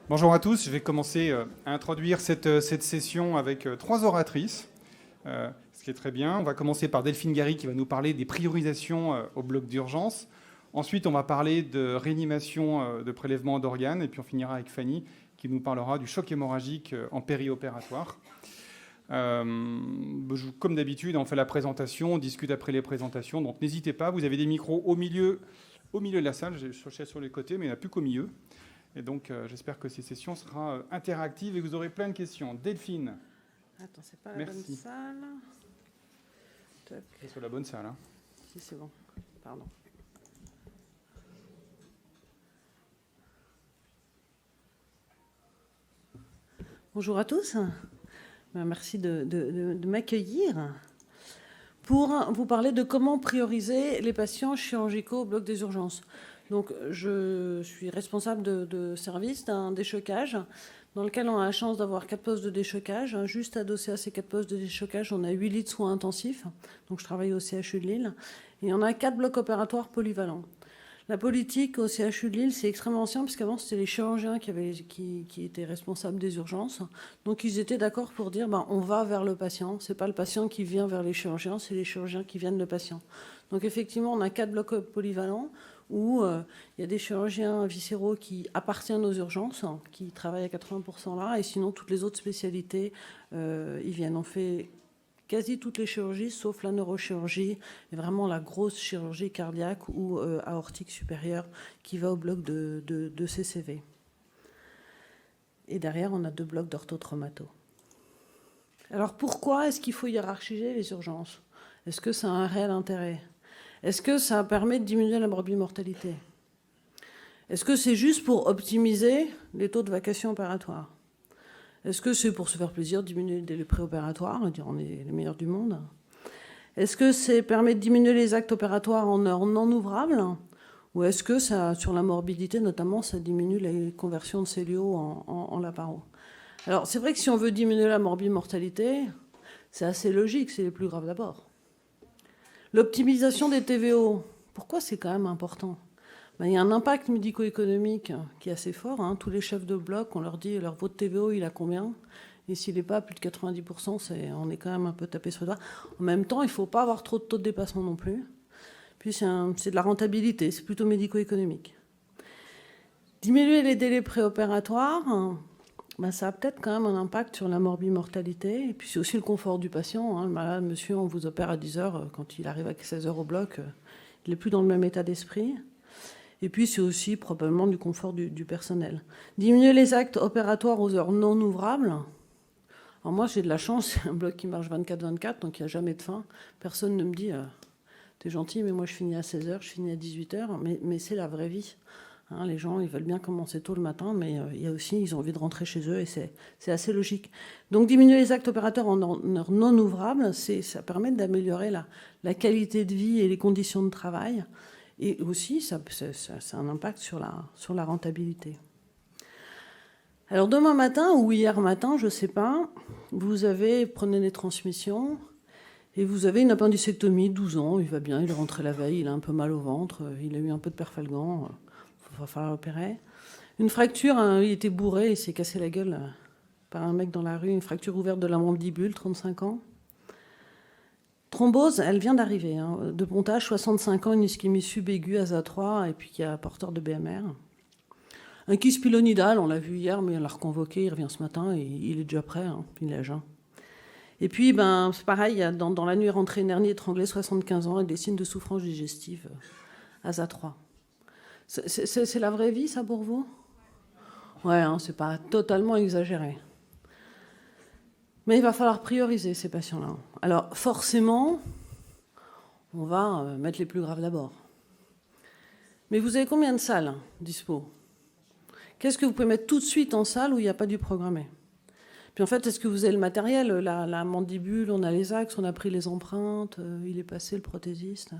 Bonjour à tous, je vais commencer à introduire cette session avec trois oratrices, ce qui est très bien. On va commencer par Delphine Gary qui va nous parler des priorisations au bloc d'urgence. Ensuite, on va parler de réanimation de prélèvement d'organes. Et puis on finira avec Fanny qui nous parlera du choc hémorragique en périopératoire. Comme d'habitude, on fait la présentation, on discute après les présentations. Donc n'hésitez pas, vous avez des micros au milieu de la salle. Je cherchais sur les côtés, mais il n'y en a plus qu'au milieu. Et donc, j'espère que cette session sera interactive et que vous aurez plein de questions. Delphine. Attends, c'est pas la Merci. bonne salle. Toc. C'est sur la bonne salle. Hein. Si, c'est bon. Pardon. Bonjour à tous. Merci de m'accueillir pour vous parler de comment prioriser les patients chirurgicaux au bloc des urgences. Donc, je suis responsable de service d'un déchocage dans lequel on a la chance d'avoir 4 postes de déchocage. Juste adossé à ces 4 postes de déchocage, on a 8 lits de soins intensifs. Donc, je travaille au CHU de Lille. Et on a 4 blocs opératoires polyvalents. La politique au CHU de Lille, c'est extrêmement ancien, parce qu'avant, c'était les chirurgiens qui étaient responsables des urgences. Donc, ils étaient d'accord pour dire, on va vers le patient. C'est pas le patient qui vient vers les chirurgiens, c'est les chirurgiens qui viennent le patient. Donc, effectivement, on a 4 blocs polyvalents où il y a des chirurgiens viscéraux qui appartiennent aux urgences, qui travaillent à 80% là, et sinon, toutes les autres spécialités, ils viennent. On fait quasi toutes les chirurgies, sauf la neurochirurgie, et vraiment la grosse chirurgie cardiaque ou aortique supérieure qui va au bloc de CCV. Et derrière, on a 2 blocs d'orthotraumato. Alors pourquoi est-ce qu'il faut hiérarchiser les urgences? Est-ce que ça a un réel intérêt? Est-ce que ça permet de diminuer la morbimortalité? Est-ce que c'est juste pour optimiser les taux de vacation opératoire? Est-ce que c'est pour se faire plaisir, diminuer les délais préopératoires, dire on est les meilleurs du monde? Est-ce que ça permet de diminuer les actes opératoires en heures non ouvrables? Ou est-ce que ça, sur la morbidité notamment, ça diminue les conversions de cellulose en laparo? Alors c'est vrai que si on veut diminuer la morbimortalité, c'est assez logique, c'est les plus graves d'abord. L'optimisation des TVO, pourquoi c'est quand même important? Il y a un impact médico-économique qui est assez fort. Tous les chefs de bloc, on leur dit votre TVO, il a combien? Et s'il n'est pas à plus de 90%, on est quand même un peu tapé sur le doigt. En même temps, il ne faut pas avoir trop de taux de dépassement non plus. Puis c'est de la rentabilité, c'est plutôt médico-économique. Diminuer les délais préopératoires, ça a peut-être quand même un impact sur la morbimortalité. Et puis c'est aussi le confort du patient. Le malade, monsieur, on vous opère à 10 heures. Quand il arrive à 16 heures au bloc, il n'est plus dans le même état d'esprit. Et puis, c'est aussi probablement du confort du personnel. Diminuer les actes opératoires aux heures non ouvrables. Alors moi, j'ai de la chance, c'est un bloc qui marche 24-24, donc il n'y a jamais de fin. Personne ne me dit, t'es gentil, mais moi, je finis à 16h, je finis à 18h. Mais c'est la vraie vie. Les gens, ils veulent bien commencer tôt le matin, mais il y a aussi, ils ont envie de rentrer chez eux, et c'est assez logique. Donc, diminuer les actes opérateurs en heures non ouvrables, ça permet d'améliorer la qualité de vie et les conditions de travail. Et aussi, ça a un impact sur la rentabilité. Alors demain matin ou hier matin, je ne sais pas, prenez les transmissions et vous avez une appendicectomie, 12 ans, il va bien, il est rentré la veille, il a un peu mal au ventre, il a eu un peu de perfalgan, il va falloir l'opérer. Une fracture, il était bourré, il s'est cassé la gueule par un mec dans la rue, une fracture ouverte de la mandibule, 35 ans. Thrombose, elle vient d'arriver, de pontage, 65 ans, une ischémie subaiguë, ASA3, et puis qui a porteur de BMR. Un kyste pilonidal, on l'a vu hier, mais on l'a reconvoqué, il revient ce matin, et il est déjà prêt, il est à jeun. Et puis, c'est pareil, dans la nuit rentrée, une hernie étranglée, 75 ans, et des signes de souffrance digestive, ASA3. C'est la vraie vie, ça, pour vous? Ouais, c'est pas totalement exagéré. Mais il va falloir prioriser ces patients-là. Alors, forcément, on va mettre les plus graves d'abord. Mais vous avez combien de salles dispo? Qu'est-ce que vous pouvez mettre tout de suite en salle où il n'y a pas du programmé? Puis en fait, est-ce que vous avez le matériel? La mandibule, on a les axes, on a pris les empreintes, il est passé le prothésiste.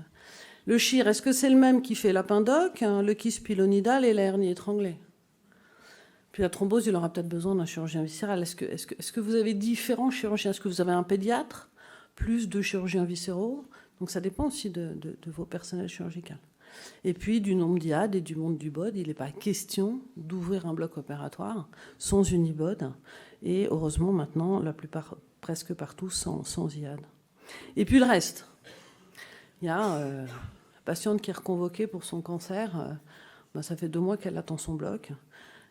Le chir, est-ce que c'est le même qui fait l'appendoc, le kyste pilonidal et la hernie étranglée? Puis la thrombose, il aura peut-être besoin d'un chirurgien viscéral. Est-ce que vous avez différents chirurgiens? Est-ce que vous avez un pédiatre, plus 2 chirurgiens viscéraux? Donc ça dépend aussi de vos personnels chirurgicaux. Et puis du nombre d'IAD et du monde du BOD, il n'est pas question d'ouvrir un bloc opératoire sans unibod. Et heureusement maintenant, la plupart, presque partout, sans IAD. Et puis le reste. Il y a la patiente qui est reconvoquée pour son cancer. Ça fait 2 mois qu'elle attend son bloc.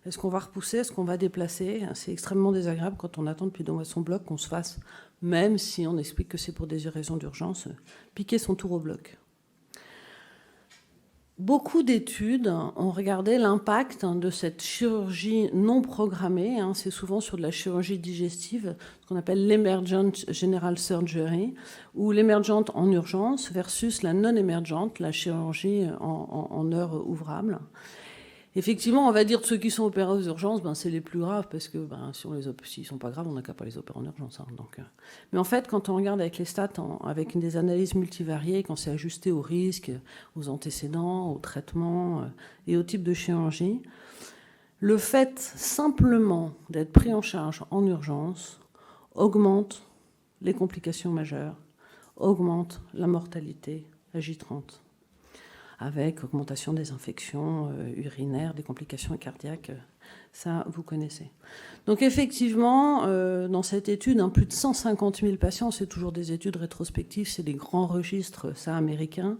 Est-ce qu'on va repousser? Est-ce qu'on va déplacer? C'est extrêmement désagréable quand on attend depuis 2 mois son bloc qu'on se fasse, même si on explique que c'est pour des raisons d'urgence, piquer son tour au bloc. Beaucoup d'études ont regardé l'impact de cette chirurgie non programmée. C'est souvent sur de la chirurgie digestive, ce qu'on appelle l'emergent general surgery, ou l'émergente en urgence versus la non-émergente, la chirurgie en heures ouvrables. Effectivement, on va dire que ceux qui sont opérés aux urgences, c'est les plus graves, parce que s'ils ne sont pas graves, on n'a qu'à pas les opérer en urgence. Mais en fait, quand on regarde avec les stats, avec des analyses multivariées, quand c'est ajusté aux risques, aux antécédents, aux traitements et au type de chirurgie, le fait simplement d'être pris en charge en urgence augmente les complications majeures, augmente la mortalité à J30, avec augmentation des infections urinaires, des complications cardiaques, ça vous connaissez. Donc effectivement, dans cette étude, plus de 150 000 patients, c'est toujours des études rétrospectives, c'est des grands registres, ça, américains.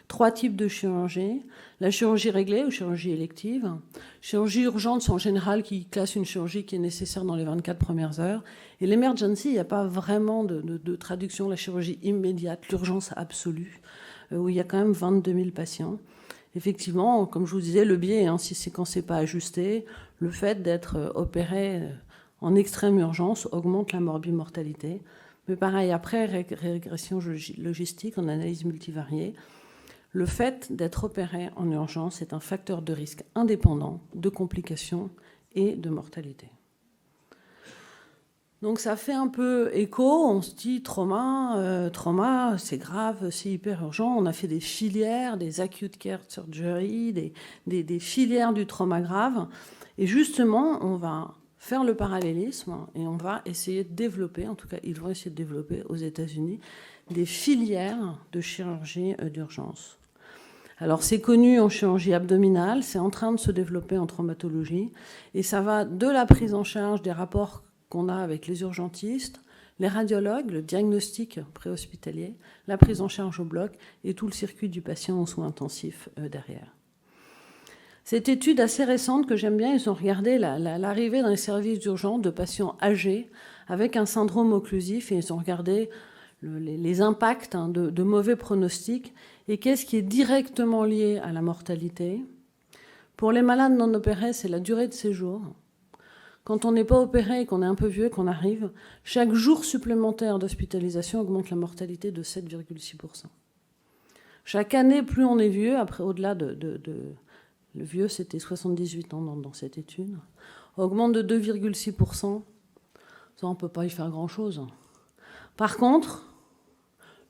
3 types de chirurgie. La chirurgie réglée ou chirurgie élective. Chirurgie urgente, c'est en général qui classe une chirurgie qui est nécessaire dans les 24 premières heures. Et l'emergency, il n'y a pas vraiment de traduction, la chirurgie immédiate, l'urgence absolue, où il y a quand même 22 000 patients. Effectivement, comme je vous disais, le biais, quand c'est pas ajusté, le fait d'être opéré en extrême urgence augmente la morbimortalité. Mais pareil, après régression logistique, en analyse multivariée, le fait d'être opéré en urgence est un facteur de risque indépendant de complications et de mortalité. Donc ça fait un peu écho, on se dit trauma, c'est grave, c'est hyper urgent. On a fait des filières, des acute care surgery, des filières du trauma grave. Et justement, on va faire le parallélisme et on va essayer de développer, en tout cas ils vont essayer de développer aux États-Unis, des filières de chirurgie d'urgence. Alors c'est connu en chirurgie abdominale, c'est en train de se développer en traumatologie et ça va de la prise en charge des rapports qu'on a avec les urgentistes, les radiologues, le diagnostic préhospitalier, la prise en charge au bloc et tout le circuit du patient en soins intensifs derrière. Cette étude assez récente que j'aime bien, ils ont regardé l'arrivée dans les services d'urgence de patients âgés avec un syndrome occlusif et ils ont regardé les impacts de mauvais pronostics et qu'est-ce qui est directement lié à la mortalité. Pour les malades non opérés, c'est la durée de séjour. Quand on n'est pas opéré et qu'on est un peu vieux, qu'on arrive, chaque jour supplémentaire d'hospitalisation augmente la mortalité de 7,6%. Chaque année, plus on est vieux, après au-delà le vieux, c'était 78 ans dans cette étude, augmente de 2,6%. Ça, on ne peut pas y faire grand-chose. Par contre,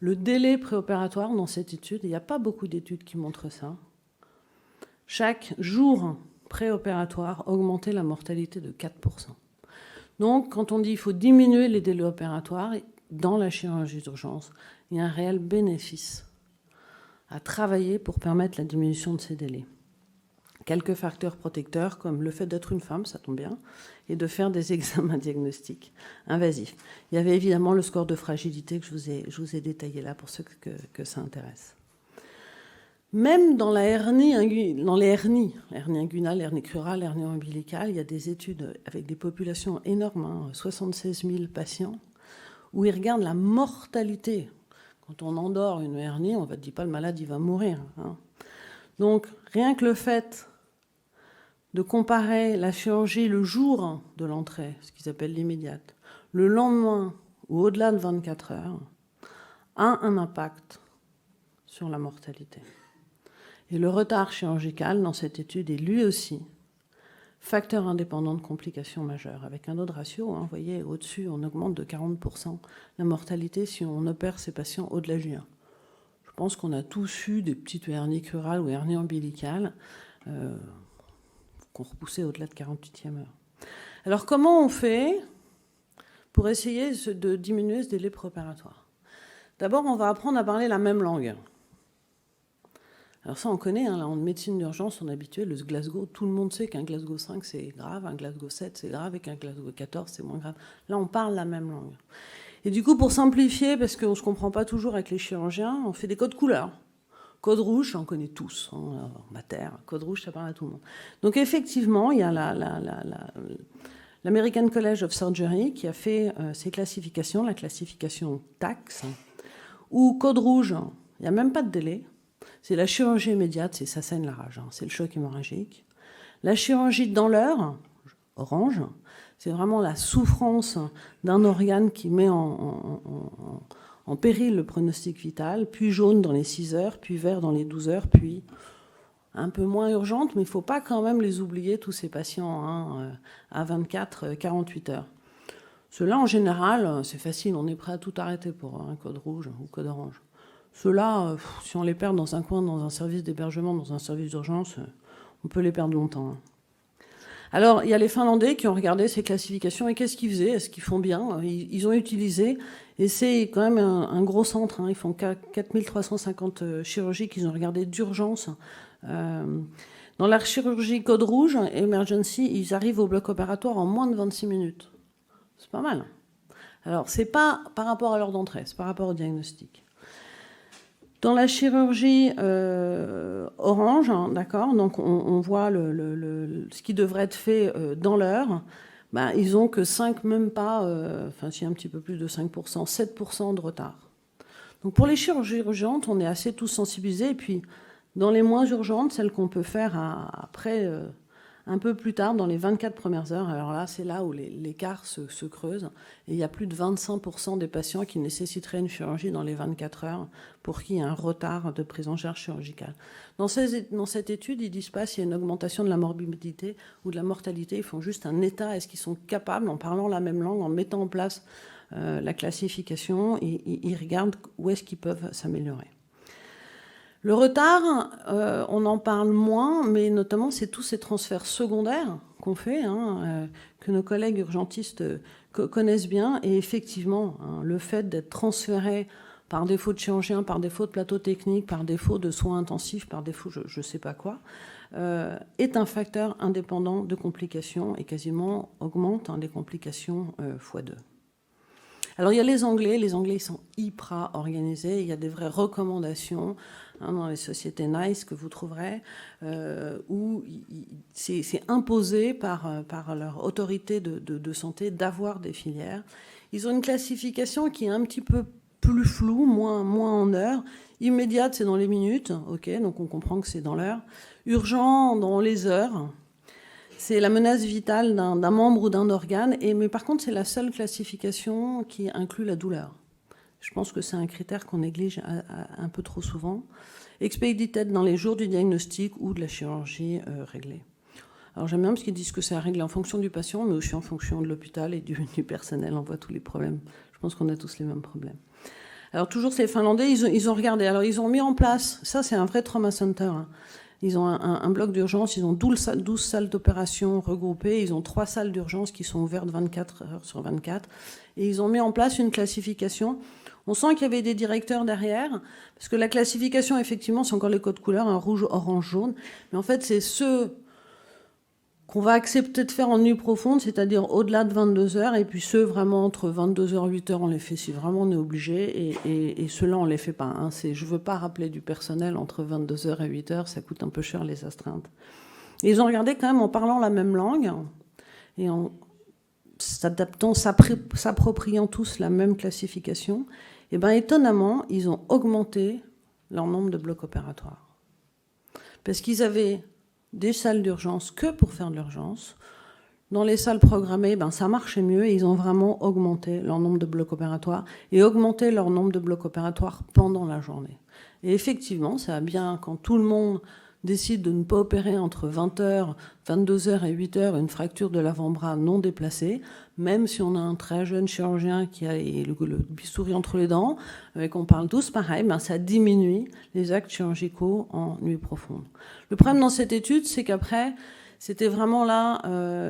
le délai préopératoire dans cette étude, il n'y a pas beaucoup d'études qui montrent ça. Chaque jour préopératoire augmentait la mortalité de 4%. Donc, quand on dit qu'il faut diminuer les délais opératoires, dans la chirurgie d'urgence, il y a un réel bénéfice à travailler pour permettre la diminution de ces délais. Quelques facteurs protecteurs, comme le fait d'être une femme, ça tombe bien, et de faire des examens diagnostiques invasifs. Il y avait évidemment le score de fragilité que je vous ai détaillé là pour ceux que ça intéresse. Même dans la hernie, dans les hernies, hernie inguinale, hernie crurale, hernie ombilicale, il y a des études avec des populations énormes, 76 000 patients, où ils regardent la mortalité. Quand on endort une hernie, on ne dit pas le malade il va mourir. Donc rien que le fait de comparer la chirurgie le jour de l'entrée, ce qu'ils appellent l'immédiate, le lendemain ou au-delà de 24 heures, a un impact sur la mortalité. Et le retard chirurgical dans cette étude est lui aussi facteur indépendant de complications majeures, avec un autre ratio. Vous voyez, au-dessus, on augmente de 40% la mortalité si on opère ces patients au-delà de J1. Je pense qu'on a tous eu des petites hernies crurales ou hernies ombilicales qu'on repoussait au-delà de 48e heure. Alors, comment on fait pour essayer de diminuer ce délai préopératoire ? D'abord, on va apprendre à parler la même langue. Alors ça, on connaît, hein, là, en médecine d'urgence, on est habitué, le Glasgow, tout le monde sait qu'un Glasgow 5, c'est grave, un Glasgow 7, c'est grave, et qu'un Glasgow 14, c'est moins grave. Là, on parle la même langue. Et du coup, pour simplifier, parce qu'on ne se comprend pas toujours avec les chirurgiens, on fait des codes couleurs. Code rouge, on connaît tous, hein, en mater. Code rouge, ça parle à tout le monde. Donc effectivement, il y a l'American College of Surgery qui a fait ses classifications, la classification TACS, où code rouge, il n'y a même pas de délai. C'est la chirurgie immédiate, c'est ça saigne la rage, hein, c'est le choc hémorragique. La chirurgie dans l'heure, orange, c'est vraiment la souffrance d'un organe qui met en péril le pronostic vital, puis jaune dans les 6 heures, puis vert dans les 12 heures, puis un peu moins urgente, mais il ne faut pas quand même les oublier, tous ces patients, hein, à 24, 48 heures. Ceux-là, en général, c'est facile, on est prêt à tout arrêter pour un code rouge ou code orange. Ceux-là, si on les perd dans un coin, dans un service d'hébergement, dans un service d'urgence, on peut les perdre longtemps. Alors, il y a les Finlandais qui ont regardé ces classifications et qu'est-ce qu'ils faisaient? Est-ce qu'ils font bien? Ils ont utilisé, et c'est quand même un gros centre, hein, ils font 4350 chirurgies qu'ils ont regardé d'urgence. Dans la chirurgie code rouge, emergency, ils arrivent au bloc opératoire en moins de 26 minutes. C'est pas mal. Alors, c'est pas par rapport à l'heure d'entrée, c'est par rapport au diagnostic. Dans la chirurgie orange, hein, d'accord, donc on voit ce qui devrait être fait dans l'heure. Ben, ils ont que 5, même pas, enfin si un petit peu plus de 5%, 7% de retard. Donc pour les chirurgies urgentes, on est assez tous sensibilisés. Et puis dans les moins urgentes, celles qu'on peut faire après, un peu plus tard, dans les 24 premières heures, alors là, c'est là où l'écart se creuse. Et il y a plus de 25% des patients qui nécessiteraient une chirurgie dans les 24 heures pour qu'il y ait un retard de prise en charge chirurgicale. Dans cette étude, ils disent pas s'il y a une augmentation de la morbidité ou de la mortalité. Ils font juste un état. Est-ce qu'ils sont capables, en parlant la même langue, en mettant en place la classification, ils regardent où est-ce qu'ils peuvent s'améliorer. Le retard, on en parle moins, mais notamment c'est tous ces transferts secondaires qu'on fait, hein, que nos collègues urgentistes connaissent bien. Et effectivement, hein, le fait d'être transféré par défaut de chirurgien, par défaut de plateau technique, par défaut de soins intensifs, par défaut je ne sais pas quoi, est un facteur indépendant de complications et quasiment augmente, hein, les complications x2. Alors il y a les Anglais ils sont hyper organisés, il y a des vraies recommandations, hein, dans les sociétés NICE que vous trouverez, où c'est imposé par leur autorité de santé d'avoir des filières. Ils ont une classification qui est un petit peu plus floue, moins en heures. Immédiate, c'est dans les minutes, ok, donc on comprend que c'est dans l'heure. Urgent, dans les heures. C'est la menace vitale d'un membre ou d'un organe, mais par contre, c'est la seule classification qui inclut la douleur. Je pense que c'est un critère qu'on néglige un peu trop souvent. Expédited dans les jours du diagnostic ou de la chirurgie réglée. Alors j'aime bien parce qu'ils disent que c'est à régler en fonction du patient, mais aussi en fonction de l'hôpital et du personnel. On voit tous les problèmes. Je pense qu'on a tous les mêmes problèmes. Alors toujours ces Finlandais, ils ont regardé. Alors ils ont mis en place, ça c'est un vrai trauma center, hein. Ils ont un bloc d'urgence, ils ont 12 salles d'opération regroupées, ils ont 3 salles d'urgence qui sont ouvertes 24 heures sur 24, et ils ont mis en place une classification. On sent qu'il y avait des directeurs derrière, parce que la classification, effectivement, c'est encore les codes couleurs, un rouge, orange, jaune, mais en fait, c'est ceux qu'on va accepter de faire en nuit profonde, c'est-à-dire au-delà de 22 heures, et puis ceux vraiment entre 22 heures et 8 heures, on les fait si vraiment on est obligé, et ceux-là, on les fait pas. Hein. Je veux pas rappeler du personnel entre 22 heures et 8 heures, ça coûte un peu cher les astreintes. Et ils ont regardé quand même en parlant la même langue, et en s'adaptant, s'appropriant tous la même classification, et bien étonnamment, ils ont augmenté leur nombre de blocs opératoires. Parce qu'ils avaient des salles d'urgence que pour faire de l'urgence. Dans les salles programmées, ça marchait mieux et ils ont vraiment augmenté leur nombre de blocs opératoires et augmenté leur nombre de blocs opératoires pendant la journée. Et effectivement, ça va bien quand tout le monde décide de ne pas opérer entre 20h, 22h et 8h une fracture de l'avant-bras non déplacée, même si on a un très jeune chirurgien qui a le bistouri entre les dents, et qu'on parle tous pareil, ça diminue les actes chirurgicaux en nuit profonde. Le problème dans cette étude, c'est qu'après, c'était vraiment là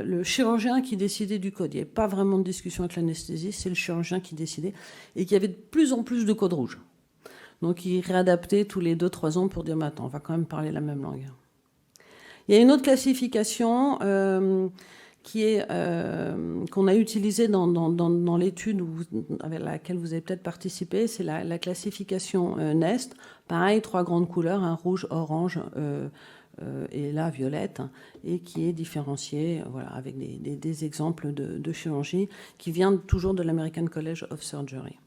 le chirurgien qui décidait du code. Il n'y avait pas vraiment de discussion avec l'anesthésiste, c'est le chirurgien qui décidait, et qu'il y avait de plus en plus de codes rouges. Donc, ils réadaptaient tous les 2-3 ans pour dire, mais attends, on va quand même parler la même langue. Il y a une autre classification qu'on a utilisée dans l'étude avec laquelle vous avez peut-être participé, c'est la classification NEST. Pareil, 3 grandes couleurs, un rouge, orange et là violette, et qui est différenciée voilà, avec des exemples de chirurgie qui viennent toujours de l'American College of Surgery.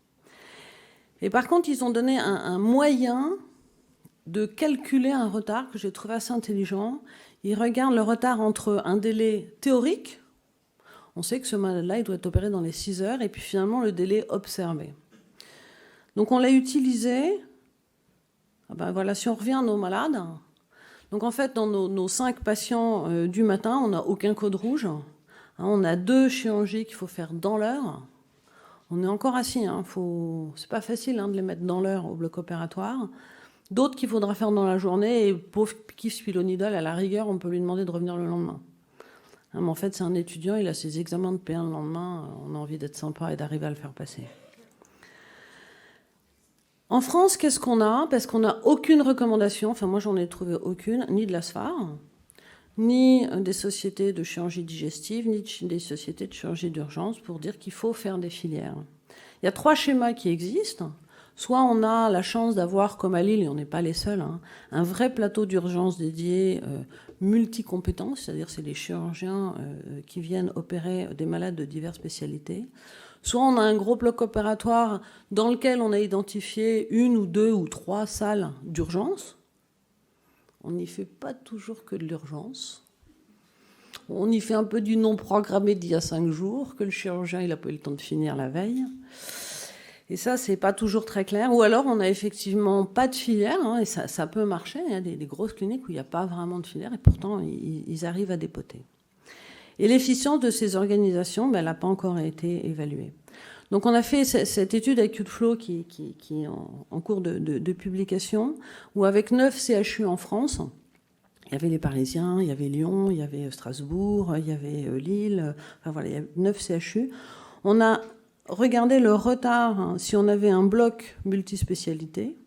Et par contre, ils ont donné un moyen de calculer un retard que j'ai trouvé assez intelligent. Ils regardent le retard entre un délai théorique, on sait que ce malade-là, il doit être opéré dans les 6 heures, et puis finalement le délai observé. Donc on l'a utilisé, voilà, si on revient à nos malades, donc en fait dans nos 5 patients du matin, on n'a aucun code rouge, on a 2 chirurgies qu'il faut faire dans l'heure. On est encore assis, c'est pas facile de les mettre dans l'heure au bloc opératoire. D'autres qu'il faudra faire dans la journée, et pauvre Kif Spilonidol, à la rigueur, on peut lui demander de revenir le lendemain. Mais en fait, c'est un étudiant, il a ses examens de P1 le lendemain, on a envie d'être sympa et d'arriver à le faire passer. En France, qu'est-ce qu'on a? Parce qu'on n'a aucune recommandation, enfin moi j'en ai trouvé aucune, ni de la SFAR, ni des sociétés de chirurgie digestive, ni des sociétés de chirurgie d'urgence pour dire qu'il faut faire des filières. Il y a 3 schémas qui existent. Soit on a la chance d'avoir, comme à Lille, et on n'est pas les seuls, un vrai plateau d'urgence dédié multicompétences, c'est-à-dire c'est les chirurgiens qui viennent opérer des malades de diverses spécialités. Soit on a un gros bloc opératoire dans lequel on a identifié 1 ou 2 ou 3 salles d'urgence. On n'y fait pas toujours que de l'urgence. On y fait un peu du non programmé d'il y a 5 jours, que le chirurgien il n'a pas eu le temps de finir la veille. Et ça, c'est pas toujours très clair. Ou alors, on n'a effectivement pas de filière, et ça peut marcher. Il y a des grosses cliniques où il n'y a pas vraiment de filière, et pourtant, ils arrivent à dépoter. Et l'efficience de ces organisations, elle n'a pas encore été évaluée. Donc, on a fait cette étude avec Cuteflow qui est en cours de publication, où avec 9 CHU en France, il y avait les Parisiens, il y avait Lyon, il y avait Strasbourg, il y avait Lille, enfin voilà, il y a 9 CHU. On a regardez le retard si on avait un bloc multispécialité,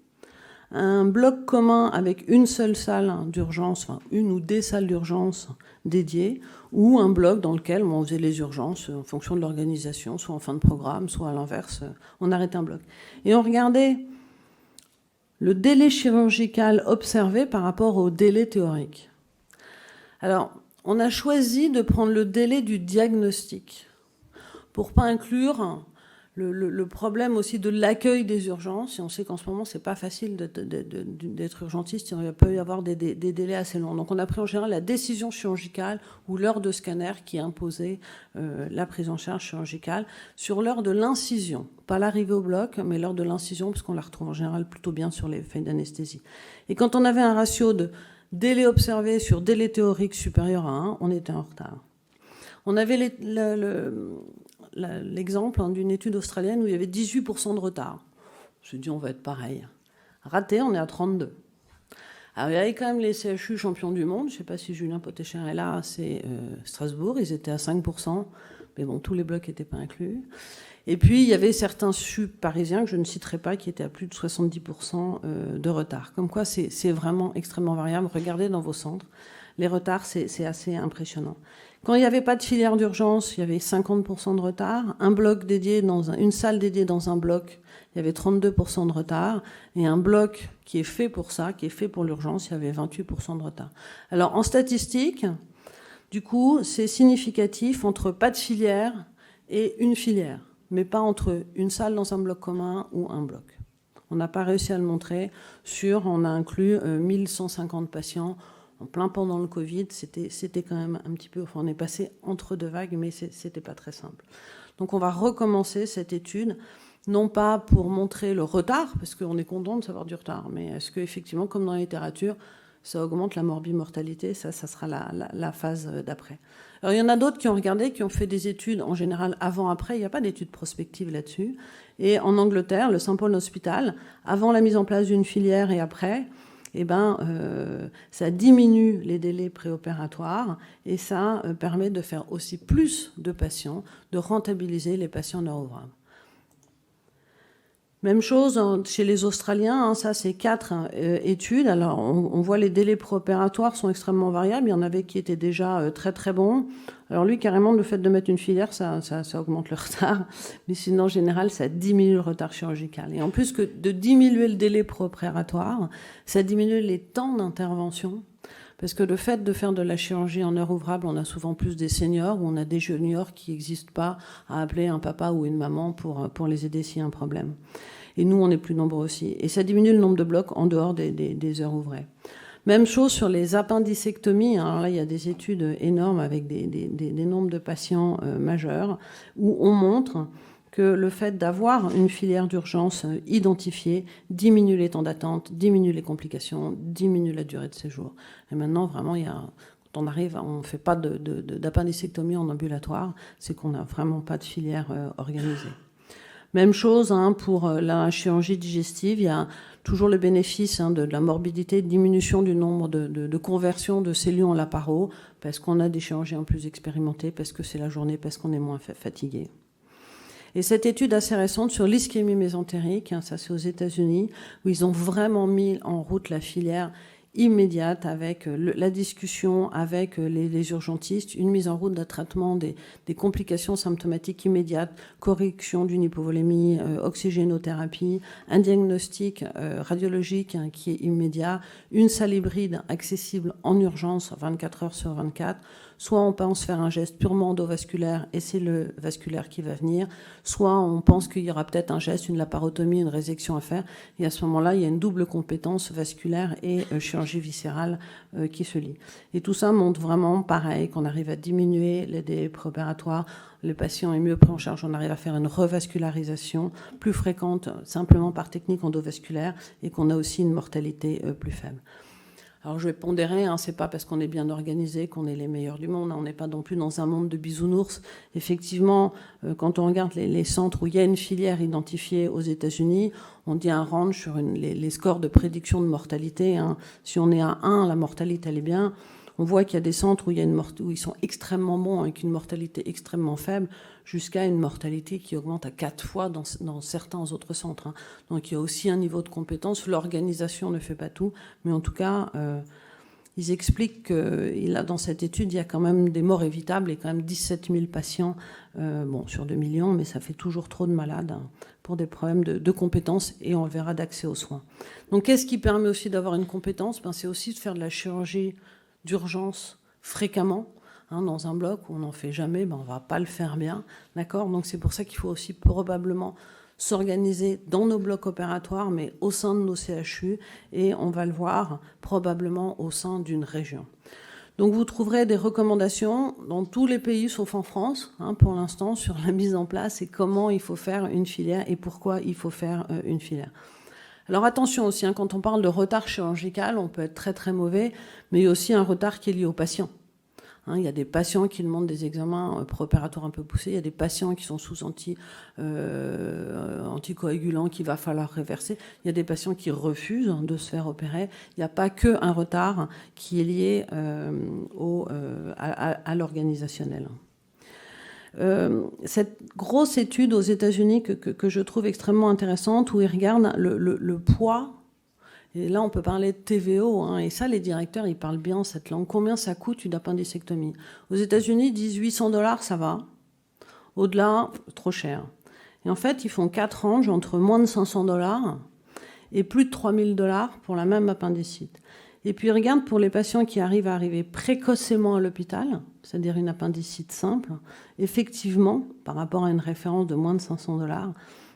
un bloc commun avec une seule salle d'urgence, enfin une ou des salles d'urgence dédiées, ou un bloc dans lequel on faisait les urgences en fonction de l'organisation, soit en fin de programme, soit à l'inverse, on arrêtait un bloc. Et on regardait le délai chirurgical observé par rapport au délai théorique. Alors, on a choisi de prendre le délai du diagnostic pour pas inclure le problème aussi de l'accueil des urgences. Et on sait qu'en ce moment, c'est pas facile d'être urgentiste. Il peut y avoir des délais assez longs. Donc, on a pris en général la décision chirurgicale ou l'heure de scanner qui imposait la prise en charge chirurgicale sur l'heure de l'incision. Pas l'arrivée au bloc, mais l'heure de l'incision, parce qu'on la retrouve en général plutôt bien sur les feuilles d'anesthésie. Et quand on avait un ratio de délai observé sur délai théorique supérieur à 1, on était en retard. On avait l'exemple d'une étude australienne où il y avait 18% de retard. Je me suis dit, on va être pareil. Raté, on est à 32. Alors, il y avait quand même les CHU champions du monde. Je ne sais pas si Julien Potécher est là, c'est Strasbourg. Ils étaient à 5%. Mais bon, tous les blocs n'étaient pas inclus. Et puis, il y avait certains CHU parisiens, que je ne citerai pas, qui étaient à plus de 70% de retard. Comme quoi, c'est vraiment extrêmement variable. Regardez dans vos centres. Les retards, c'est assez impressionnant. Quand il n'y avait pas de filière d'urgence, il y avait 50% de retard. Un bloc dédié une salle dédiée dans un bloc, il y avait 32% de retard. Et un bloc qui est fait pour ça, qui est fait pour l'urgence, il y avait 28% de retard. Alors, en statistique, du coup, c'est significatif entre pas de filière et une filière, mais pas entre une salle dans un bloc commun ou un bloc. On n'a pas réussi à le montrer. On a inclus 1150 patients en plein pendant le Covid. C'était quand même un petit peu... Enfin, on est passé entre 2 vagues, mais c'était pas très simple. Donc, on va recommencer cette étude, non pas pour montrer le retard, parce qu'on est content de savoir du retard, mais est-ce qu'effectivement, comme dans la littérature, ça augmente la morbimortalité? Ça sera la phase d'après. Alors, il y en a d'autres qui ont regardé, qui ont fait des études, en général, avant-après. Il n'y a pas d'études prospectives là-dessus. Et en Angleterre, le St. Paul Hospital, avant la mise en place d'une filière et après, ça diminue les délais préopératoires et ça permet de faire aussi plus de patients, de rentabiliser les patients neurovraves. Même chose chez les Australiens, ça c'est 4 études. Alors on voit les délais préopératoires sont extrêmement variables. Il y en avait qui étaient déjà très très bons. Alors lui carrément le fait de mettre une filière, ça augmente le retard. Mais sinon en général ça diminue le retard chirurgical. Et en plus que de diminuer le délai préopératoire, ça diminue les temps d'intervention. Parce que le fait de faire de la chirurgie en heure ouvrable, on a souvent plus des seniors ou on a des juniors qui n'existent pas à appeler un papa ou une maman pour les aider s'il y a un problème. Et nous, on est plus nombreux aussi. Et ça diminue le nombre de blocs en dehors des heures ouvrées. Même chose sur les appendicectomies. Alors là, il y a des études énormes avec des nombres de patients majeurs où on montre que le fait d'avoir une filière d'urgence identifiée diminue les temps d'attente, diminue les complications, diminue la durée de séjour. Et maintenant, vraiment, quand on arrive, on ne fait pas d'appendicectomie en ambulatoire, c'est qu'on n'a vraiment pas de filière organisée. Même chose pour la chirurgie digestive, il y a toujours le bénéfice de la morbidité, de diminution du nombre de conversions de cellules en laparo, parce qu'on a des chirurgiens plus expérimentés, parce que c'est la journée, parce qu'on est moins fatigué. Et cette étude assez récente sur l'ischémie mésentérique, ça c'est aux États-Unis, où ils ont vraiment mis en route la filière immédiate avec la discussion avec les urgentistes, une mise en route d'un traitement des complications symptomatiques immédiates, correction d'une hypovolémie, oxygénothérapie, un diagnostic radiologique qui est immédiat, une salle hybride accessible en urgence 24 heures sur 24, soit on pense faire un geste purement endovasculaire et c'est le vasculaire qui va venir, soit on pense qu'il y aura peut-être un geste, une laparotomie, une résection à faire, et à ce moment-là, il y a une double compétence vasculaire et chirurgie viscérale qui se lie. Et tout ça montre vraiment pareil, qu'on arrive à diminuer les délais préopératoires, le patient est mieux pris en charge, on arrive à faire une revascularisation plus fréquente simplement par technique endovasculaire et qu'on a aussi une mortalité plus faible. Alors je vais pondérer, c'est pas parce qu'on est bien organisé qu'on est les meilleurs du monde, on n'est pas non plus dans un monde de bisounours. Effectivement, quand on regarde les centres où il y a une filière identifiée aux États-Unis, on dit un range sur les scores de prédiction de mortalité. Si on est à 1, la mortalité elle est bien. On voit qu'il y a des centres où ils sont extrêmement bons avec une mortalité extrêmement faible, jusqu'à une mortalité qui augmente à 4 fois dans certains autres centres. Donc il y a aussi un niveau de compétence. L'organisation ne fait pas tout, mais en tout cas, ils expliquent que dans cette étude, il y a quand même des morts évitables et quand même 17 000 patients, sur 2 millions, mais ça fait toujours trop de malades pour des problèmes de compétences et on le verra d'accès aux soins. Donc qu'est-ce qui permet aussi d'avoir une compétence ? C'est aussi de faire de la chirurgie d'urgence fréquemment, dans un bloc où on n'en fait jamais, on ne va pas le faire bien, d'accord ? Donc c'est pour ça qu'il faut aussi probablement s'organiser dans nos blocs opératoires, mais au sein de nos CHU, et on va le voir probablement au sein d'une région. Donc vous trouverez des recommandations dans tous les pays sauf en France, pour l'instant, sur la mise en place et comment il faut faire une filière et pourquoi il faut faire une filière. Alors attention aussi, quand on parle de retard chirurgical, on peut être très très mauvais, mais il y a aussi un retard qui est lié aux patients. Il y a des patients qui demandent des examens préopératoires un peu poussés, il y a des patients qui sont sous anticoagulants qu'il va falloir réverser, il y a des patients qui refusent de se faire opérer. Il n'y a pas qu'un retard qui est lié à l'organisationnel. Cette grosse étude aux États-Unis que je trouve extrêmement intéressante, où ils regardent le poids, et là on peut parler de TVO, et ça les directeurs ils parlent bien cette langue, combien ça coûte une appendicectomie. Aux États-Unis ils disent $800 ça va, au-delà trop cher. Et en fait ils font 4 ranges entre moins de $500 et plus de $3000 pour la même appendicite. Et puis regarde pour les patients qui arriver précocement à l'hôpital, c'est-à-dire une appendicite simple, effectivement, par rapport à une référence de moins de $500,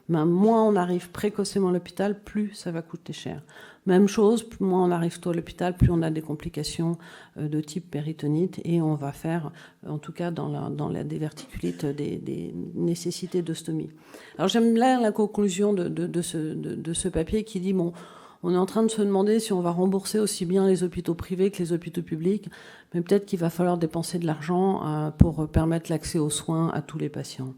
moins on arrive précocement à l'hôpital, plus ça va coûter cher. Même chose, moins on arrive tôt à l'hôpital, plus on a des complications de type péritonite et on va faire, en tout cas dans la diverticulite, des nécessités d'ostomie. Alors j'aime bien la conclusion de ce papier qui dit, on est en train de se demander si on va rembourser aussi bien les hôpitaux privés que les hôpitaux publics, mais peut-être qu'il va falloir dépenser de l'argent pour permettre l'accès aux soins à tous les patients.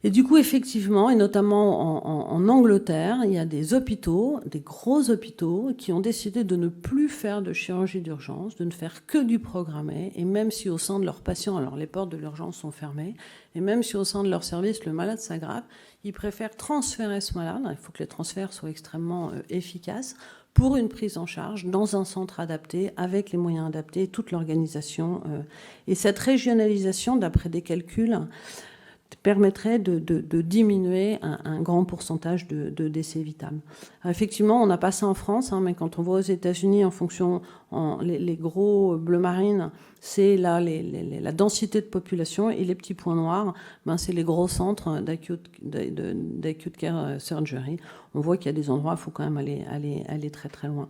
Et du coup, effectivement, et notamment en Angleterre, il y a des hôpitaux, des gros hôpitaux, qui ont décidé de ne plus faire de chirurgie d'urgence, de ne faire que du programmé, et même si au sein de leurs patients, alors les portes de l'urgence sont fermées, et même si au sein de leur service, le malade s'aggrave, ils préfèrent transférer ce malade, il faut que les transferts soient extrêmement efficaces, pour une prise en charge dans un centre adapté, avec les moyens adaptés, toute l'organisation. Et cette régionalisation, d'après des calculs, permettrait de diminuer un grand pourcentage de décès évitables. Alors effectivement, on n'a pas ça en France, mais quand on voit aux États-Unis, en fonction, les gros bleu marine, c'est là la densité de population, et les petits points noirs, c'est les gros centres d'acute care surgery. On voit qu'il y a des endroits où il faut quand même aller très très loin.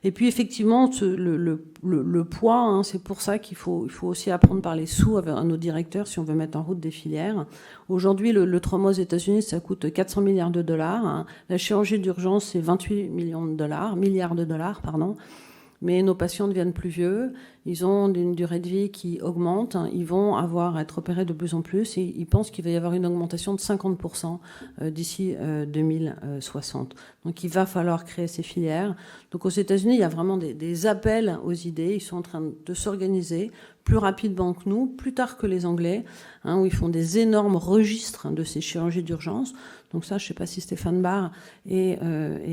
Et puis effectivement, le poids, c'est pour ça qu'il faut aussi apprendre par les sous à nos directeurs si on veut mettre en route des filières. Aujourd'hui, le trauma aux États-Unis, ça coûte 400 milliards de dollars. La chirurgie d'urgence, c'est 28 milliards de dollars, pardon. Mais nos patients deviennent plus vieux, ils ont une durée de vie qui augmente, ils vont être opérés de plus en plus, et ils pensent qu'il va y avoir une augmentation de 50% d'ici 2060. Donc il va falloir créer ces filières. Donc aux États-Unis, il y a vraiment des appels aux idées, ils sont en train de s'organiser plus rapidement que nous, plus tard que les Anglais, où ils font des énormes registres de ces chirurgies d'urgence. Donc ça, je ne sais pas si Stéphane Barr est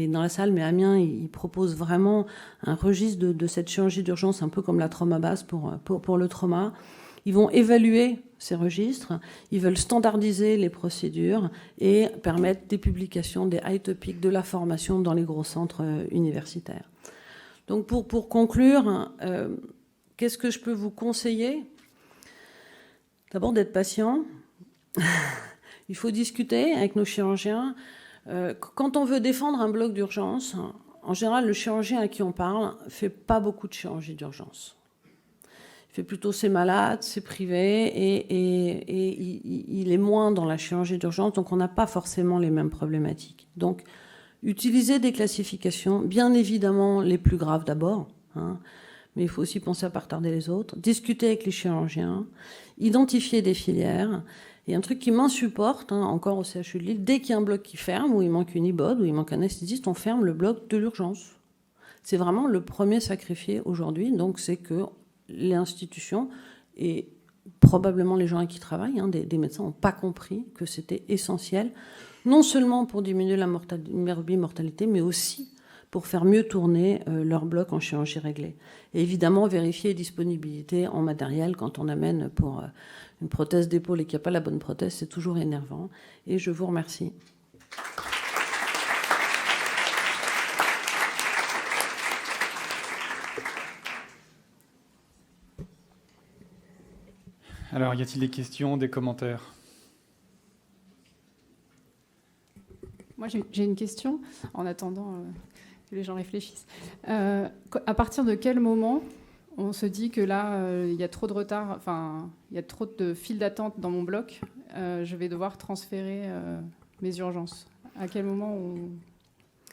dans la salle, mais Amiens, il propose vraiment un registre de cette chirurgie d'urgence, un peu comme la trauma-base pour le trauma. Ils vont évaluer ces registres, ils veulent standardiser les procédures et permettre des publications, des high topics, de la formation dans les gros centres universitaires. Donc pour conclure, qu'est-ce que je peux vous conseiller ? D'abord d'être patient. Il faut discuter avec nos chirurgiens. Quand on veut défendre un bloc d'urgence, en général, le chirurgien à qui on parle ne fait pas beaucoup de chirurgie d'urgence. Il fait plutôt ses malades, ses privés, et il est moins dans la chirurgie d'urgence, donc on n'a pas forcément les mêmes problématiques. Donc, utiliser des classifications, bien évidemment les plus graves d'abord, mais il faut aussi penser à pas retarder les autres, discuter avec les chirurgiens, identifier des filières. Et un truc qui m'insupporte, encore au CHU de Lille, dès qu'il y a un bloc qui ferme, où il manque une IBOD, où il manque un anesthésiste, on ferme le bloc de l'urgence. C'est vraiment le premier sacrifié aujourd'hui. Donc c'est que l'institution et probablement les gens avec qui ils travaillent, des médecins, n'ont pas compris que c'était essentiel, non seulement pour diminuer la morbimortalité, mais aussi pour faire mieux tourner leur bloc en chirurgie réglée. Et évidemment, vérifier les disponibilités en matériel quand on amène pour une prothèse d'épaule et qu'il n'y a pas la bonne prothèse, c'est toujours énervant. Et je vous remercie. Alors, y a-t-il des questions, des commentaires ? Moi, j'ai une question, en attendant que les gens réfléchissent. À partir de quel moment on se dit que là, il y a trop de retard, enfin, il y a trop de files d'attente dans mon bloc, je vais devoir transférer mes urgences. À quel moment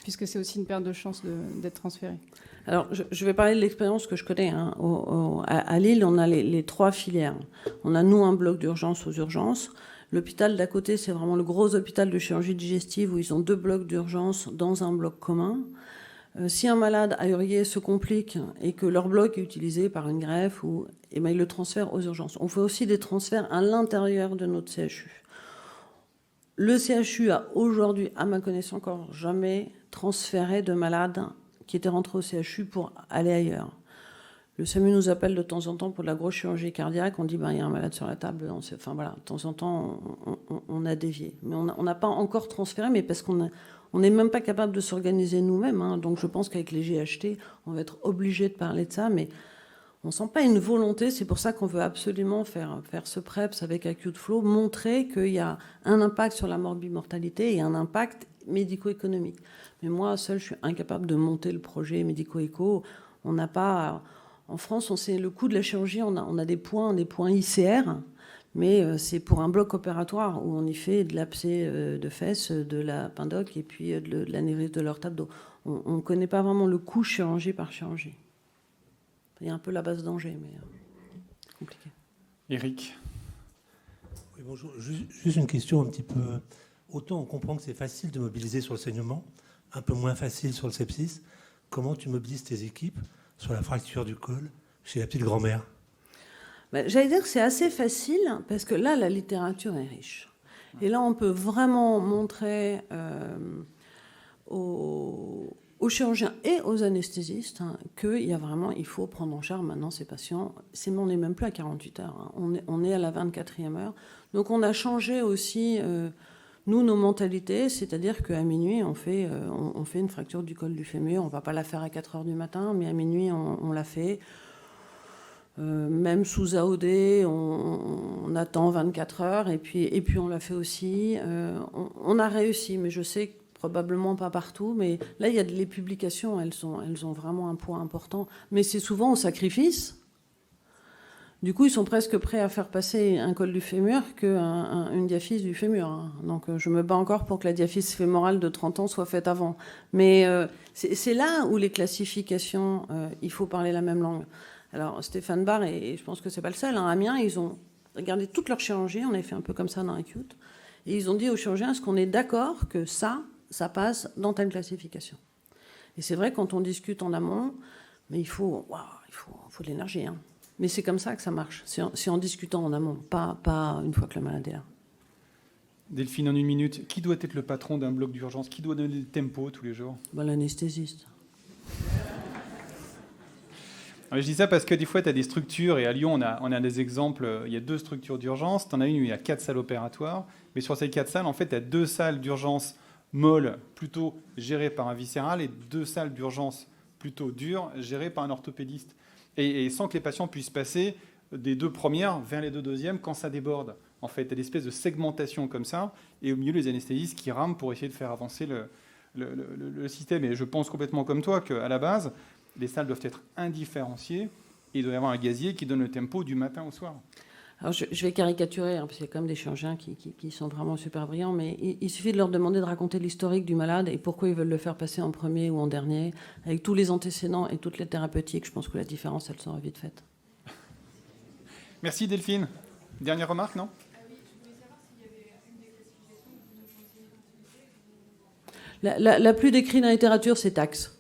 puisque c'est aussi une perte de chance d'être transféré. Alors, je vais parler de l'expérience que je connais. À Lille, on a les trois filières. On a, nous, un bloc d'urgence aux urgences. L'hôpital d'à côté, c'est vraiment le gros hôpital de chirurgie digestive où ils ont 2 blocs d'urgence dans un bloc commun. Si un malade aurier se complique et que leur bloc est utilisé par une greffe, ils le transfèrent aux urgences. On fait aussi des transferts à l'intérieur de notre CHU. Le CHU a aujourd'hui, à ma connaissance, encore jamais transféré de malades qui étaient rentrés au CHU pour aller ailleurs. Le SAMU nous appelle de temps en temps pour de la grosse chirurgie cardiaque. On dit, il y a un malade sur la table. Enfin, voilà, de temps en temps, on a dévié. Mais on n'a pas encore transféré, mais parce qu'on n'est même pas capable de s'organiser nous-mêmes. Donc, je pense qu'avec les GHT, on va être obligé de parler de ça. Mais on ne sent pas une volonté. C'est pour ça qu'on veut absolument faire ce PREPS avec Acute Flow, montrer qu'il y a un impact sur la morbimortalité et un impact médico-économique. Mais moi, seul, je suis incapable de monter le projet médico-éco. On n'a pas... En France, on sait le coût de la chirurgie, on a des points ICR, mais c'est pour un bloc opératoire où on y fait de l'abcès de fesses, de la pindoc et puis de l'anévrisme de l'orthèse. On ne connaît pas vraiment le coût chirurgie par chirurgie. Il y a un peu la base d'Angers, mais c'est compliqué. Éric. Oui, bonjour. Juste une question un petit peu. Autant on comprend que c'est facile de mobiliser sur le saignement, un peu moins facile sur le sepsis. Comment tu mobilises tes équipes sur la fracture du col chez la petite grand-mère? J'allais dire que c'est assez facile parce que là, la littérature est riche. Et là, on peut vraiment montrer aux chirurgiens et aux anesthésistes il faut prendre en charge maintenant ces patients. On n'est même plus à 48 heures, hein. On est à la 24e heure. Donc on a changé aussi, nous, nos mentalités, c'est-à-dire qu'à minuit, on fait une fracture du col du fémur. On ne va pas la faire à 4 heures du matin, mais à minuit, on la fait. Même sous AOD, on attend 24 heures et puis on l'a fait aussi. On a réussi, mais je sais que probablement pas partout. Mais là, il y a les publications, elles ont vraiment un poids important. Mais c'est souvent au sacrifice. Du coup, ils sont presque prêts à faire passer un col du fémur qu'une diaphyse du fémur, hein. Donc, je me bats encore pour que la diaphyse fémorale de 30 ans soit faite avant. Mais c'est là où les classifications, il faut parler la même langue. Alors, Stéphane Barr, et je pense que c'est pas le seul, hein, à Amiens, ils ont regardé toute leur chirurgie, on avait fait un peu comme ça dans Acute, et ils ont dit aux chirurgiens, est-ce qu'on est d'accord que ça passe dans telle classification? Et c'est vrai, quand on discute en amont, mais il faut de l'énergie, hein. Mais c'est comme ça que ça marche, c'est en discutant en amont, pas une fois que le malade est là. Delphine, en une minute, qui doit être le patron d'un bloc d'urgence? Qui doit donner le tempo tous les jours? L'anesthésiste. Je dis ça parce que des fois, tu as des structures, et à Lyon, on a des exemples. Il y a 2 structures d'urgence. Tu en as une où il y a 4 salles opératoires. Mais sur ces 4 salles, en fait, tu as 2 salles d'urgence molles, plutôt gérées par un viscéral, et 2 salles d'urgence plutôt dures, gérées par un orthopédiste. Et sans que les patients puissent passer des 2 premières vers les 2 deuxièmes quand ça déborde. En fait, tu as des espèces de segmentation comme ça, et au milieu, les anesthésistes qui rament pour essayer de faire avancer le système. Et je pense complètement comme toi qu'à la base, les salles doivent être indifférenciées et il doit y avoir un gazier qui donne le tempo du matin au soir. Alors je vais caricaturer, hein, parce qu'il y a quand même des chirurgiens qui sont vraiment super brillants, mais il suffit de leur demander de raconter l'historique du malade et pourquoi ils veulent le faire passer en premier ou en dernier, avec tous les antécédents et toutes les thérapeutiques. Je pense que la différence, elle sera vite faite. Merci Delphine. Dernière remarque, non? La plus décrite dans la littérature, c'est TAX.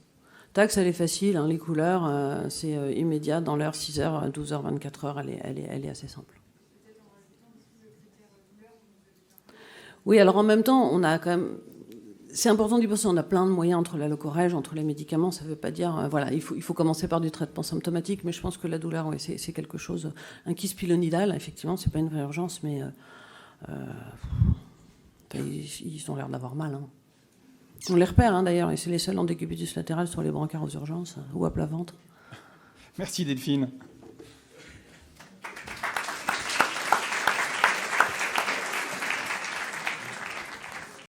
TAX, elle est facile, hein, les couleurs, c'est immédiat, dans l'heure, 6h, 12h, 24h, elle est assez simple. Oui, alors en même temps, on a quand même... C'est important d'y penser, on a plein de moyens entre la locorège, entre les médicaments, ça ne veut pas dire... voilà, il faut commencer par du traitement symptomatique, mais je pense que la douleur, ouais, c'est quelque chose... Un kyste pilonidal, effectivement, c'est pas une vraie urgence, mais... ils ont l'air d'avoir mal, hein. On les repère, hein, d'ailleurs, et c'est les seuls en décubitus latéral sur les brancards aux urgences ou à plat ventre. Merci Delphine.